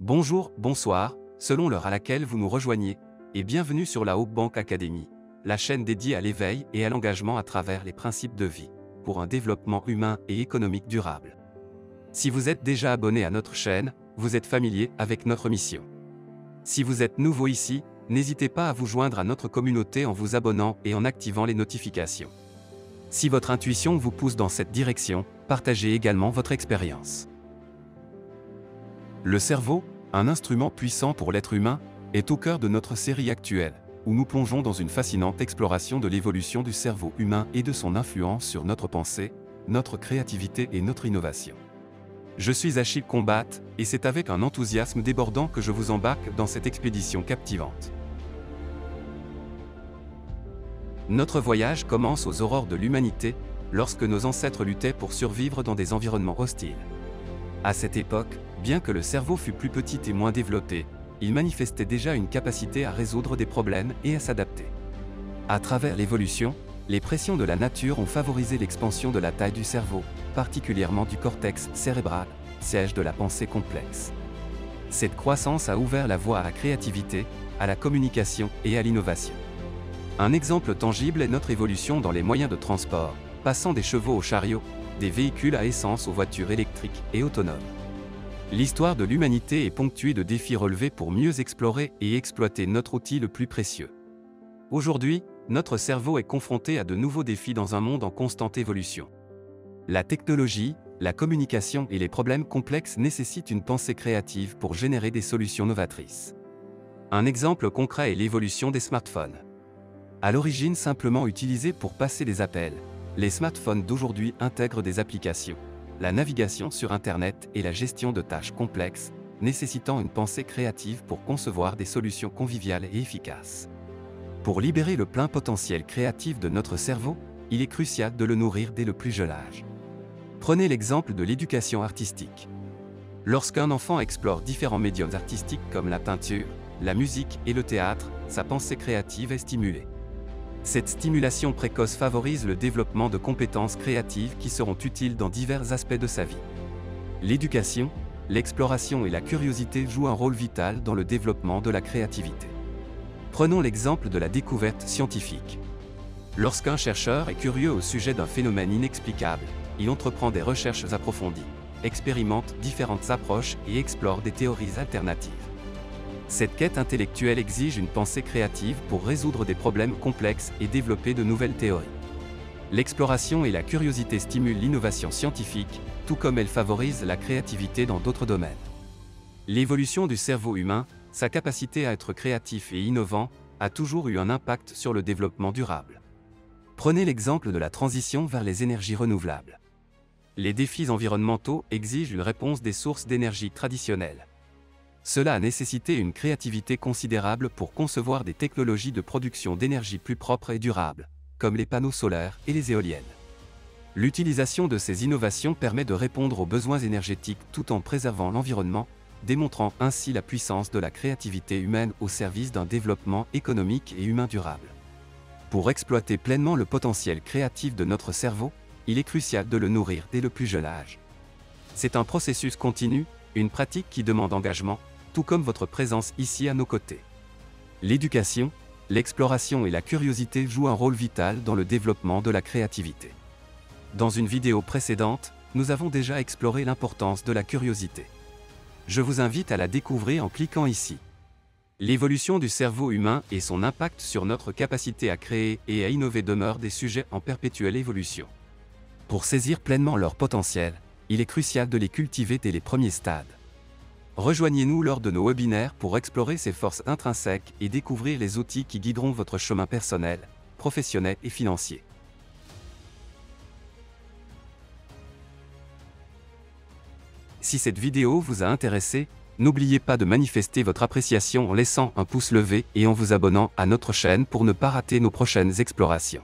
Bonjour, bonsoir, selon l'heure à laquelle vous nous rejoignez, et bienvenue sur la Hope Bank Academy, la chaîne dédiée à l'éveil et à l'engagement à travers les principes de vie, pour un développement humain et économique durable. Si vous êtes déjà abonné à notre chaîne, vous êtes familier avec notre mission. Si vous êtes nouveau ici, n'hésitez pas à vous joindre à notre communauté en vous abonnant et en activant les notifications. Si votre intuition vous pousse dans cette direction, partagez également votre expérience. Le cerveau, un instrument puissant pour l'être humain, est au cœur de notre série actuelle, où nous plongeons dans une fascinante exploration de l'évolution du cerveau humain et de son influence sur notre pensée, notre créativité et notre innovation. Je suis Achille Combat, et c'est avec un enthousiasme débordant que je vous embarque dans cette expédition captivante. Notre voyage commence aux aurores de l'humanité, lorsque nos ancêtres luttaient pour survivre dans des environnements hostiles. À cette époque, bien que le cerveau fût plus petit et moins développé, il manifestait déjà une capacité à résoudre des problèmes et à s'adapter. À travers l'évolution, les pressions de la nature ont favorisé l'expansion de la taille du cerveau, particulièrement du cortex cérébral, siège de la pensée complexe. Cette croissance a ouvert la voie à la créativité, à la communication et à l'innovation. Un exemple tangible est notre évolution dans les moyens de transport, passant des chevaux aux chariots, des véhicules à essence aux voitures électriques et autonomes. L'histoire de l'humanité est ponctuée de défis relevés pour mieux explorer et exploiter notre outil le plus précieux. Aujourd'hui, notre cerveau est confronté à de nouveaux défis dans un monde en constante évolution. La technologie, la communication et les problèmes complexes nécessitent une pensée créative pour générer des solutions novatrices. Un exemple concret est l'évolution des smartphones. À l'origine simplement utilisés pour passer des appels, les smartphones d'aujourd'hui intègrent des applications, la navigation sur Internet et la gestion de tâches complexes, nécessitant une pensée créative pour concevoir des solutions conviviales et efficaces. Pour libérer le plein potentiel créatif de notre cerveau, il est crucial de le nourrir dès le plus jeune âge. Prenez l'exemple de l'éducation artistique. Lorsqu'un enfant explore différents médiums artistiques comme la peinture, la musique et le théâtre, sa pensée créative est stimulée. Cette stimulation précoce favorise le développement de compétences créatives qui seront utiles dans divers aspects de sa vie. L'éducation, l'exploration et la curiosité jouent un rôle vital dans le développement de la créativité. Prenons l'exemple de la découverte scientifique. Lorsqu'un chercheur est curieux au sujet d'un phénomène inexplicable, il entreprend des recherches approfondies, expérimente différentes approches et explore des théories alternatives. Cette quête intellectuelle exige une pensée créative pour résoudre des problèmes complexes et développer de nouvelles théories. L'exploration et la curiosité stimulent l'innovation scientifique, tout comme elles favorisent la créativité dans d'autres domaines. L'évolution du cerveau humain, sa capacité à être créatif et innovant, a toujours eu un impact sur le développement durable. Prenez l'exemple de la transition vers les énergies renouvelables. Les défis environnementaux exigent une réponse des sources d'énergie traditionnelles. Cela a nécessité une créativité considérable pour concevoir des technologies de production d'énergie plus propres et durables, comme les panneaux solaires et les éoliennes. L'utilisation de ces innovations permet de répondre aux besoins énergétiques tout en préservant l'environnement, démontrant ainsi la puissance de la créativité humaine au service d'un développement économique et humain durable. Pour exploiter pleinement le potentiel créatif de notre cerveau, il est crucial de le nourrir dès le plus jeune âge. C'est un processus continu, une pratique qui demande engagement, tout comme votre présence ici à nos côtés. L'éducation, l'exploration et la curiosité jouent un rôle vital dans le développement de la créativité. Dans une vidéo précédente, nous avons déjà exploré l'importance de la curiosité. Je vous invite à la découvrir en cliquant ici. L'évolution du cerveau humain et son impact sur notre capacité à créer et à innover demeurent des sujets en perpétuelle évolution. Pour saisir pleinement leur potentiel, il est crucial de les cultiver dès les premiers stades. Rejoignez-nous lors de nos webinaires pour explorer ces forces intrinsèques et découvrir les outils qui guideront votre chemin personnel, professionnel et financier. Si cette vidéo vous a intéressé, n'oubliez pas de manifester votre appréciation en laissant un pouce levé et en vous abonnant à notre chaîne pour ne pas rater nos prochaines explorations.